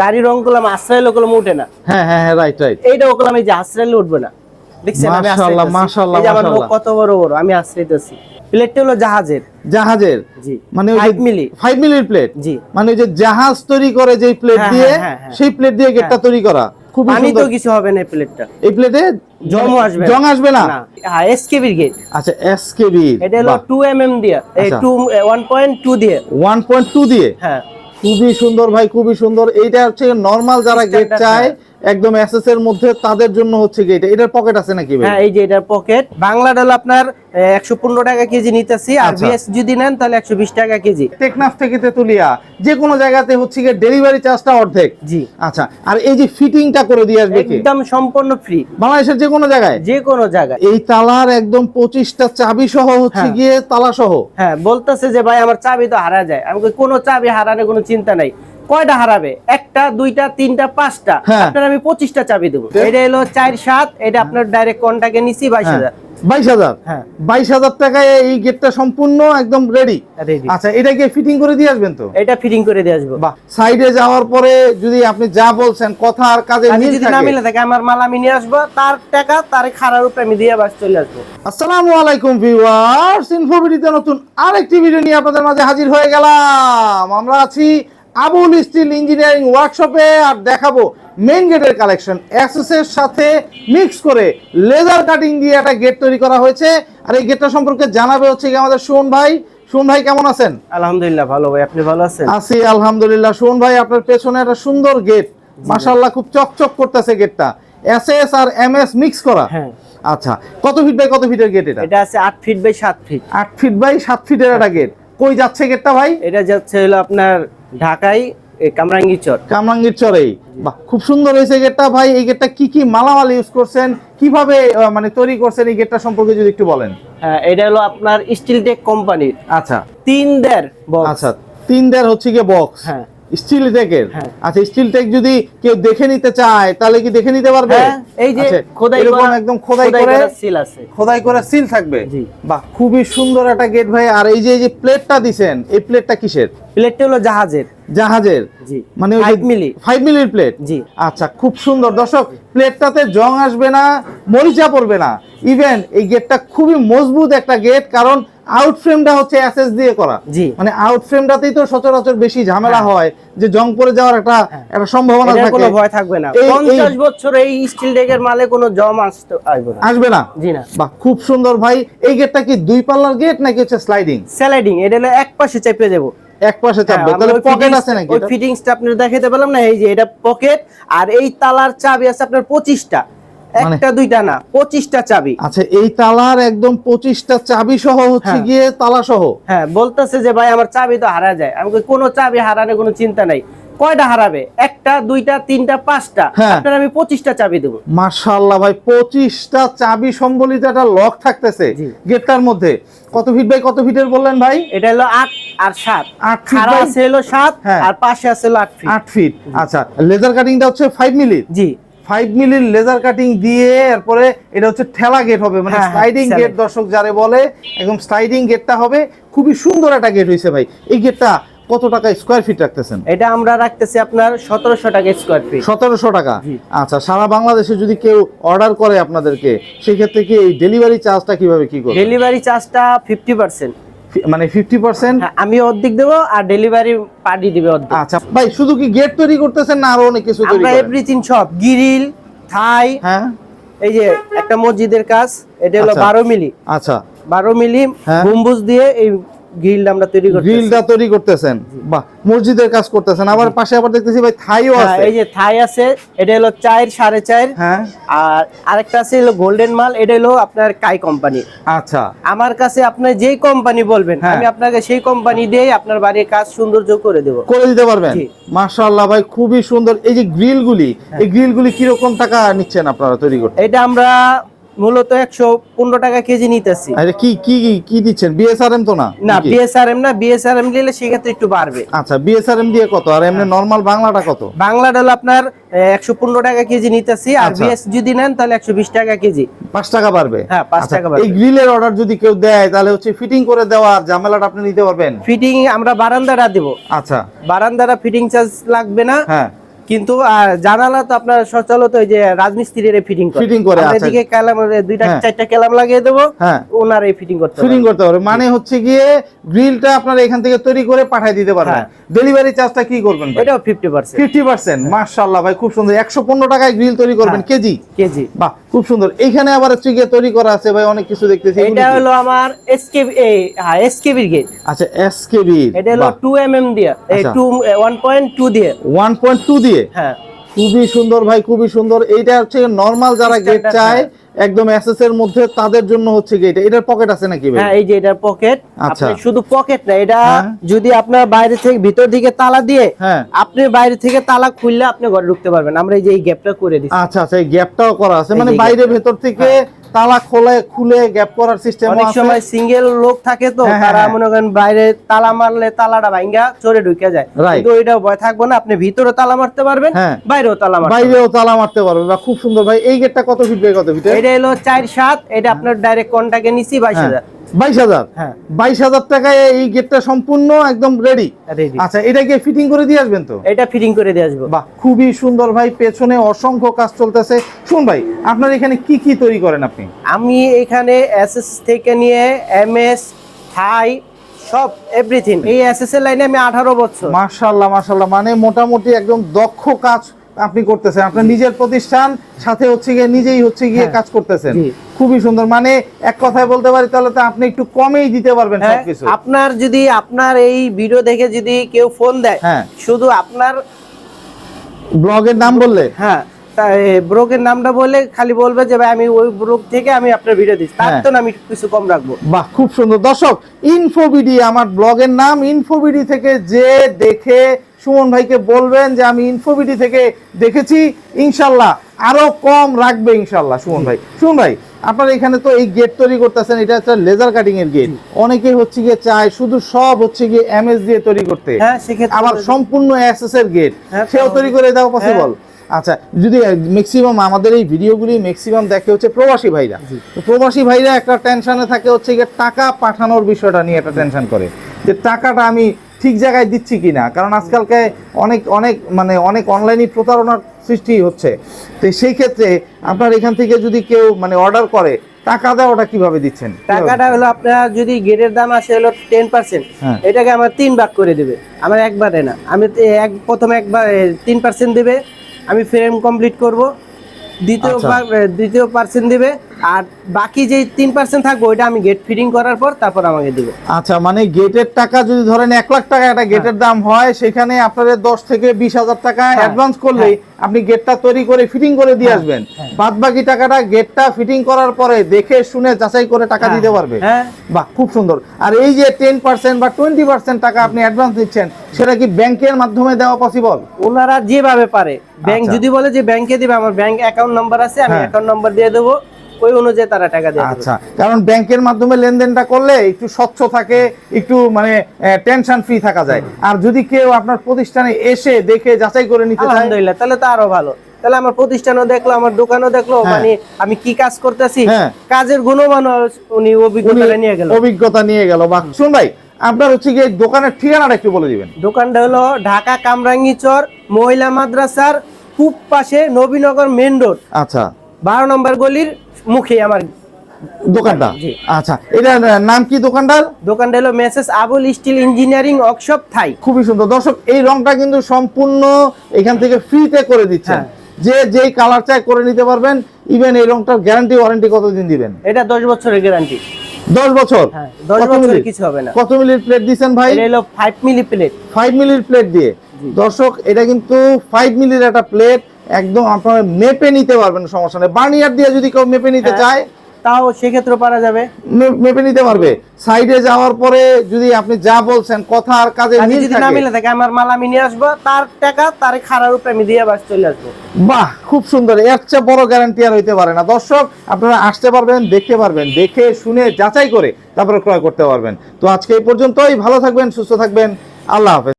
গাড়ি রং করলাম আশ্রয় কলম উঠে না। হ্যাঁ হ্যাঁ হ্যাঁ, রাইট রাইট। এইটাও করলাম এই যে আশ্রয় উঠবে না। দেখছেন আমি মাশাআল্লাহ মাশাআল্লাহ এই যে আমার মুখ মাশাআল্লাহ কত বড় বড়, আমি আশ্রয়তেছি। প্লেটটা হলো জাহাজের। জাহাজের? জি, মানে ওই 5 মিলি 5 মিলির প্লেট। জি, মানে ওই যে জাহাজ তৈরি করে যে প্লেট দিয়ে, সেই প্লেট দিয়ে গেটটা তৈরি করা। খুব পানি সুন্দর। তো কিছু হবে না এই প্লেটটা। এই প্লেটে জং আসবে না। হ্যাঁ, এসকেবি গেট। আচ্ছা, এসকেবি। এটা হলো 2 mm দিয়ে, এই 1.2 দিয়ে। 1.2 দিয়ে। হ্যাঁ, খুবই সুন্দর ভাই, খুবই সুন্দর। এইটা হচ্ছে নরমাল যারা গেট চায় একদম এসএস এর মধ্যে, তাদের জন্য হচ্ছে গেট। এটার পকেট আছে নাকি ভাই? হ্যাঁ, এই যে এটার পকেট। বাংলাটা হলো আপনার 115 টাকা কেজি নিতেছি, আর বিএস যদি নেন তাহলে 120 টাকা কেজি। টেকনাফ থেকে তেতুলিয়া যে কোনো জায়গাতে হচ্ছে গিয়ে ডেলিভারি চার্জটা অর্ধেক। জি। আচ্ছা, আর এই যে ফিটিংটা করে দিয়ে আসবে কে? একদম সম্পূর্ণ ফ্রি, বাংলাদেশের যে কোনো জায়গায়, যে কোনো জায়গায়। এই তালার একদম 25টা চাবি সহ হচ্ছে গিয়ে তালা সহ। হ্যাঁ, বলতেছে যে ভাই আমার চাবি তো হারা যায়। আমি কোনো চাবি হারানোর কোনো চিন্তা নাই। কয়টা হারাবে? একটা, দুইটা, তিনটা, পাঁচটা। আপনার আমি 25টা চাবি দেবো। এটা হলো 4-7, এটা আপনার ডাইরেক্ট কন্টাক্টে নিছি 22,000। 22,000? হ্যাঁ, 22,000 টাকায় এই গেটটা সম্পূর্ণ একদম রেডি। আচ্ছা, এটা কি ফিটিং করে দিয়ে আসবেন তো? এটা ফিটিং করে দিয়ে আসবো। বাহ। সাইডে যাওয়ার পরে যদি আপনি যা বলছেন কথা আর কাজে মিল যদি না মিলে থাকে, আমার মাল আমি নিয়ে আসবো, তার টাকা তার খারার উপরে আমি দিয়ে বাস চলে আসবো। আসসালামু আলাইকুম ভিউয়ার্স, ইনফোভিডিতে নতুন আরেকটি ভিডিও নিয়ে আপনাদের মাঝে হাজির হয়ে গেলাম। আমরা আছি আবুল স্টিল ইঞ্জিনিয়ারিং ওয়ার্কশপে, আর দেখাবো মেইন গেটের কালেকশন। এসএস এর সাথে মিক্স করে লেজার কাটিং দিয়ে একটা গেট তৈরি করা হয়েছে। আর এই গেটটা সম্পর্কে জানাবে হচ্ছে কি আমাদের সুমন ভাই। সুমন ভাই কেমন আছেন? আলহামদুলিল্লাহ ভালো ভাই, আপনি ভালো আছেন? আছি আলহামদুলিল্লাহ। সুমন ভাই, আপনার পেছনে একটা সুন্দর গেট, মাশাআল্লাহ খুব চকচক করতেছে গেটটা। এসএস আর এমএস মিক্স করা। হ্যাঁ। আচ্ছা, কত ফিট বাই কত ফিটের গেট এটা? এটা আছে 8 feet by 7 feet. 8 feet by 7 ফিটের একটা গেট। কই যাচ্ছে গেটটা ভাই? এটা যাচ্ছে হলো আপনার ঢাকায় কামরাঙ্গীরচর। কামরাঙ্গীরচরেই। বাহ, খুব সুন্দর হয়েছে গেটটা ভাই। এই গেটটা কি কি মালামাল ইউজ করছেন, কিভাবে মানে তৈরি করছেন, এই গেটটা সম্পর্কে যদি একটু বলেন। হ্যাঁ, এটা হলো আপনার স্টিল টেক কোম্পানির। আচ্ছা, 3 বক্স। আচ্ছা, 3 হচ্ছে কি বক্স? হ্যাঁ, স্টিল টেকের। আচ্ছা, স্টিল টেক যদি কেউ দেখে নিতে চায় তাহলে কি দেখে নিতে পারবে? হ্যাঁ, এই যে খোদাই এরকম একদম খোদাই করে সিল আছে। খোদাই করে সিল থাকবে। জি। বাহ, খুবই সুন্দর একটা গেট ভাই। আর এই যে প্লেটটা দিবেন, এই প্লেটটা কিসের? প্লেটটা হলো জাহাজের। জাহাজের? জি। মানে 5 মিলি 5 মিলির প্লেট। জি। আচ্ছা, খুব সুন্দর। দর্শক, প্লেটটাতে জং আসবে না, মরিচা পড়বে না। ইভেন এই গেটটা খুবই মজবুত একটা গেট, কারণ আউট ফ্রেমটা হচ্ছে এসএস দিয়ে করা। জি। মানে আউট ফ্রেমটাতেই তো সচরাচর বেশি ঝামেলা হয়, যে জং পড়ে যাওয়ার একটা সম্ভাবনা থাকে। কোনো ভয় থাকবে না। 50 বছর এই স্টিল টেকের মালে কোনো জং আসবে না। জি না। বাহ, খুব সুন্দর ভাই। এই গেটটা কি 2 পাল্লার গেট নাকি হচ্ছে স্লাইডিং? স্লাইডিং। এটা হলো এক পাশে চেপে যাব। এক পাশে চাপবে, তাহলে পকেট আছে নাকি? ওই ফিটিংসটা আপনাদের দেখাতে বললাম না, এই যে এটা পকেট। আর এই তালার চাবি আছে আপনার 25টা, একটা দুইটা না, 25টা চাবি। আচ্ছা, এই তালার একদম 25টা চাবি সহ হচ্ছে গিয়ে তালা সহ। হ্যাঁ, বলতেছে যে ভাই আমার চাবি তো হারা যায়। আমি কোনো চাবি হারানোর কোনো চিন্তা নাই। কয়টা হারাবে? একটা, দুইটা, তিনটা, পাঁচটা। আপনার আমি 25টা চাবি দেবো। মাশাআল্লাহ ভাই, 25টা চাবি সম্বলিত একটা লক থাকতেছে গেটটার মধ্যে। কত ফিট বাই কত ফিটের বললেন ভাই? এটা হলো 8 আর 7। 8 ফিট খাড়া আছে হলো 7, আর পাশে আছে হলো 8 ফিট। 8 ফিট। আচ্ছা, লেজার কাটিংটা হচ্ছে 5 মিলি। জি। 5 মিলির লেজার কাটিং দিয়ে এরপরে এটা হচ্ছে ঠেলা গেট হবে, মানে স্লাইডিং গেট। দর্শক যারে বলে, একদম স্লাইডিং গেটটা হবে। খুবই সুন্দর একটা গেট হয়েছে ভাই। এই গেটটা কত টাকা স্কয়ার ফিট রাখতেছেন? এটা আমরা রাখতেছি আপনার 1700 টাকা স্কয়ার ফিট। 1700 টাকা। আচ্ছা, সারা বাংলাদেশে যদি কেউ অর্ডার করে আপনাদেরকে, সেই ক্ষেত্রে কি এই ডেলিভারি চার্জটা কিভাবে কি করবে? ডেলিভারি চার্জটা 50%, মানে 50%? আমি অর্ধেক দেবো, আর ডেলিভারি পার্টি দিবে অর্ধেক। আচ্ছা ভাই, শুধু কি গেট তৈরি করতেছেন না আরো অনেক কিছু তৈরি করেন? আমরা এভরিথিং সব, গ্রিল, থাই। হ্যাঁ, এই যে একটা মসজিদের কাজ, এটা হলো 12 মিলি। আচ্ছা, 12 মিলি গম্বুজ দিয়ে এই গ্রিলটা আমরা তৈরি করতেছি। গ্রিলটা তৈরি করতেছেন? বাহ, মসজিদের কাজ করতেছেন। আবার পাশে আবার দেখতেছি ভাই থাইও আছে। এই যে থাই আছে, এটা হলো 4 4.5। হ্যাঁ। আর আরেকটা আছে হলো গোল্ডেন মাল, এটা হলো আপনার কাই কোম্পানি। আচ্ছা, আমার কাছে আপনি যেই কোম্পানি বলবেন, আমি আপনাকে সেই কোম্পানি দিয়ে আপনার বাড়ির কাজ সৌন্দর্য করে দেব। করে দিতে পারবেন? মাশাআল্লাহ ভাই, খুবই সুন্দর। এই যে গ্রিলগুলি, এই গ্রিলগুলি কি রকম টাকা নিচ্ছেন আপনারা তৈরি করতে? এটা আমরা মূলত 115 টাকা কেজি নিতেছি। আরে কি কি কি দিচ্ছেন? বিএসআরএম তো না? না, বিএসআরএম না। বিএসআরএম নিলে সেক্ষেত্রে একটু বাড়বে। আচ্ছা, বিএসআরএম দিয়ে কত? আর এমনি নরমাল বাংলাটা কত? বাংলাটা হলো আপনার 115 টাকা কেজি নিতেছি, আর বিএস যদি নেন তাহলে 120 টাকা কেজি। 5 টাকা বাড়বে? হ্যাঁ, 5 টাকা বাড়বে। এই গ্রিলের অর্ডার যদি কেউ দেয় তাহলে হচ্ছে ফিটিং করে দেওয়ার ঝামেলাটা আপনি নিতে পারবেন? ফিটিং আমরা বারান্দাটা দেব। আচ্ছা, বারান্দাটা ফিটিং চার্জ লাগবে না। হ্যাঁ, কিন্তু জানালা তো আপনার সচলত ওই যে রাজমিস্ত্রির ফিটিং করে আচ্ছা। এদিকে কালাম দুইটা চারটা কালাম লাগিয়ে দেবো, ওনার এই ফিটিং করতে পারবে। মানে হচ্ছে গিয়ে গ্রিলটা আপনারা এখান থেকে তৈরি করে পাঠিয়ে দিতে পারবেন। ডেলিভারি চার্জটা কি করবেন ভাই? এটাও 50%। 50%। মাশাআল্লাহ ভাই, খুব সুন্দর। 115 টাকায় গ্রিল তৈরি করবেন কেজি। বাহ, খুব সুন্দর। এইখানে আবার হচ্ছে গিয়ে তৈরি করা আছে ভাই অনেক কিছু দেখতেছি। এটা হলো আমার এসকেবি, এসকেবি গেট। আচ্ছা, এসকেবি। এটা হলো 2 mm দিয়ে, 1.2 দিয়ে। 1.2 দিয়ে। হ্যাঁ, খুবই সুন্দর ভাই, খুবই সুন্দর। এইটা হচ্ছে নরমাল যারা গেট চায় একদম এসএস এর মধ্যে, তাদের জন্য হচ্ছে গেট। এটার পকেট আছে নাকি ভাই? হ্যাঁ, এই যে এটার পকেট। আচ্ছা, শুধু পকেট না, এটা যদি আপনার বাইরে থেকে ভিতর দিকে তালা দিয়ে আপনি বাইরে থেকে তালা খুললে আপনি ঘরে ঢুকতে পারবেন। আমরা এই যে এই গ্যাপটা করে দিচ্ছি। আচ্ছা আচ্ছা, এই গ্যাপটাও করা আছে, মানে বাইরে ভেতর থেকে তালা খুলে গ্যাপ করার সিস্টেম আছে। অনেক সময় সিঙ্গেল লোক থাকে তো, তারা মনে করেন বাইরে তালা মারলে তালাটা ভাঙা চোরে ঢুকে যায়, কিন্তু ওইটা ভয় থাকবে না, আপনি ভিতরে তালা মারতে পারবেন, বাইরেও তালা মারতে পারবেন। খুব সুন্দর ভাই। এই গেটটা কত ফিট বাই কত ফিট? এটা হলো 4.7। এটা আপনার ডাইরেক্ট কন্টাক্টে নিছি 22,000। 22,000? হ্যাঁ, 22,000 টাকায় এই গেটটা সম্পূর্ণ একদম রেডি। আচ্ছা, এটা কি ফিটিং করে দিয়ে আসবেন তো? এটা ফিটিং করে দিয়ে আসবো। বাহ, খুবই সুন্দর ভাই। পেছনে অসংখ্য কাজ চলতেছে। শুন ভাই, আপনার এখানে কি কি তৈরি করেন আপনি? আমি এখানে এসএস থেকে নিয়ে এমএস, থাই, সব এভরিথিং। এই এসএস এর লাইনে আমি 18 বছর। মাশাআল্লাহ মাশাআল্লাহ, মানে মোটামুটি একদম দক্ষ কাজ আপনি করতেছেন। আপনার নিজের প্রতিষ্ঠান, সাথে হচ্ছে গিয়ে নিজেই হচ্ছে গিয়ে কাজ করতেছেন। খুবই সুন্দর। মানে এক কথায় বলতে পারি তাহলে তো আপনি একটু কমেই দিতে পারবেন সবকিছু। আপনার যদি আপনার এই ভিডিও দেখে যদি কেউ ফোন দেয়, শুধু আপনার ব্লগের নাম বললে, ব্লগের নামটা বলে খালি বলবে যে ভাই আমি ওই ব্লগ থেকে আমি আপনার ভিডিও দিচ্ছি, তার তো আমি কিছু কম রাখবো। বাহ, খুব সুন্দর। দর্শক, ইনফোবিডি আমার ব্লগের নাম। ইনফোবিডি থেকে যে দেখে সুমন ভাইকে বলবেন যে আমি ইনফোবিডি থেকে দেখেছি, ইনশাল্লাহ আরো কম রাখবে ইনশাল্লাহ সুমন ভাই। সুমন ভাই, আপনার এখানে তো এই গেট তৈরি করতেছেন, এটা হচ্ছে লেজার কাটিং এর গেট। অনেকেই হচ্ছে গিয়ে চায় শুধু সব হচ্ছে গিয়ে এমএস দিয়ে তৈরি করতে, আবার সম্পূর্ণ এসএস এর গেট সেও তৈরি করে দেওয়া পসিবল। আচ্ছা, যদি ম্যাক্সিমাম আমাদের এই ভিডিওগুলি ম্যাক্সিমাম দেখে হচ্ছে প্রবাসী ভাইরা, তো প্রবাসী ভাইরা একটা টেনশনে থাকে হচ্ছে গিয়ে টাকা পাঠানোর বিষয়টা নিয়ে একটা টেনশন করে যে টাকাটা আমি ঠিক জায়গায় দিচ্ছি কিনা, কারণ আজকালকে অনেক অনলাইনে প্রতারণার সৃষ্টি হচ্ছে। তো সেই ক্ষেত্রে আপনার এখান থেকে যদি কেউ অর্ডার করে, টাকা দেওয়াটা কিভাবে দিচ্ছেন? টাকাটা হলো আপনার যদি গেটের দাম আসে হলো 10%, এটাকে আমার 3 ভাগ করে দিবে। আমার একবারে না, আমি প্রথমে একবার 3% দিবে, আমি ফ্রেম কমপ্লিট করব, দ্বিতীয় পার্সেন্ট দিবে, আর বাকি যে 3% থাকবে ওইটা আমি গেট ফিটিং করার পর তারপর আমাকে দিবে। আচ্ছা, মানে গেটের টাকা যদি ধরেন 1 লাখ টাকা একটা গেটের দাম হয়, সেখানে আপনাদের 10 থেকে 20,000 টাকা অ্যাডভান্স করলেই আপনি গেটটা তৈরি করে ফিটিং করে দিয়ে আসবেন। বাদ বাকি টাকাটা গেটটা ফিটিং করার পরে দেখে শুনে যাচাই করে টাকা দিতে পারবে। বাহ, খুব সুন্দর। আর এই যে 10% বা 20% টাকা আপনি অ্যাডভান্স দিচ্ছেন, সেটা কি ব্যাংকের মাধ্যমে দেওয়া পসিবল? ওনারা যেভাবে পারে, ব্যাংক যদি বলে যে ব্যাংকে দিবে, আমার ব্যাংক অ্যাকাউন্ট নাম্বার আছে, আমি অ্যাকাউন্ট নাম্বার দিয়ে দেবো, ওই অনুযায়ী তারা টাকা দেয়। আচ্ছা, কারণ ব্যাংকের মাধ্যমে লেনদেনটা করলে একটু স্বচ্ছ থাকে, একটু টেনশন ফ্রি থাকা যায়। আর যদি কেউ আপনার প্রতিষ্ঠানে এসে দেখে যাচাই করে নিতে চায়, আলহামদুলিল্লাহ, তাহলে তো আরো ভালো। তাহলে আমার প্রতিষ্ঠানও দেখলো, আমার দোকানও দেখলো, মানে আমি কি কাজ করতেছি, কাজের গুণমান উনি অভিজ্ঞতা নিয়ে গেল। বা শুন ভাই, আপনার হচ্ছে গিয়ে দোকানের ঠিকানাটা একটু বলে দিবেন। দোকানটা হলো ঢাকা কামরাঙ্গীচর মহিলা মাদ্রাসার পূব পাশে, নবীনগর মেইন রোড। আচ্ছা, 12 নম্বর গলির মুখে আমার দোকানটা। আচ্ছা, এটার নাম কি দোকানটার? দোকানটা হলো মেসেস আবুল স্টিল ইঞ্জিনিয়ারিং ওয়ার্কশপ থাই। খুবই সুন্দর। দর্শক, এই রংটা কিন্তু সম্পূর্ণ এখান থেকে ফ্রিতে করে দিচ্ছেন, যে যেই কালার চাই করে নিতে পারবেন। ইভেন এই রংটার গ্যারান্টি ওয়ারেন্টি কতদিন দিবেন? এটা 10 বছরের গ্যারান্টি। 10 বছর? 10 বছরের কিছু হবে না। কত মিলির প্লেট দিবেন ভাই? এটা হলো 5 মিলি প্লেট। 5 মিলির প্লেট দিয়ে। দর্শক, এটা কিন্তু 5 মিলির একটা প্লেট, একদম আপনারা মেপে নিতে পারবেন, সমস্যা নেই। বার্নিয়ার দিয়ে যদি কেউ মেপে নিতে চায়, তাও সেক্ষেত্রে পারা যাবে, মেপে নিতে পারবে। সাইডে যাওয়ার পরে যদি আপনি যা বলছেন কথা আর কাজে মিল যদি না মিলে থাকে, আমার মাল আমি নিয়ে আসবো, তার টাকা তার খারার উপরে আমি দিয়ে বাস চলে আসবো। বাহ, খুব সুন্দর। এর চেয়ে বড় গ্যারান্টি আর হইতে পারে না। দর্শক, আপনারা আসতে পারবেন, দেখতে পারবেন, দেখে শুনে যাচাই করে তারপরে ক্রয় করতে পারবেন। তো আজকে এই পর্যন্তই। ভালো থাকবেন, সুস্থ থাকবেন, আল্লাহ হাফেজ।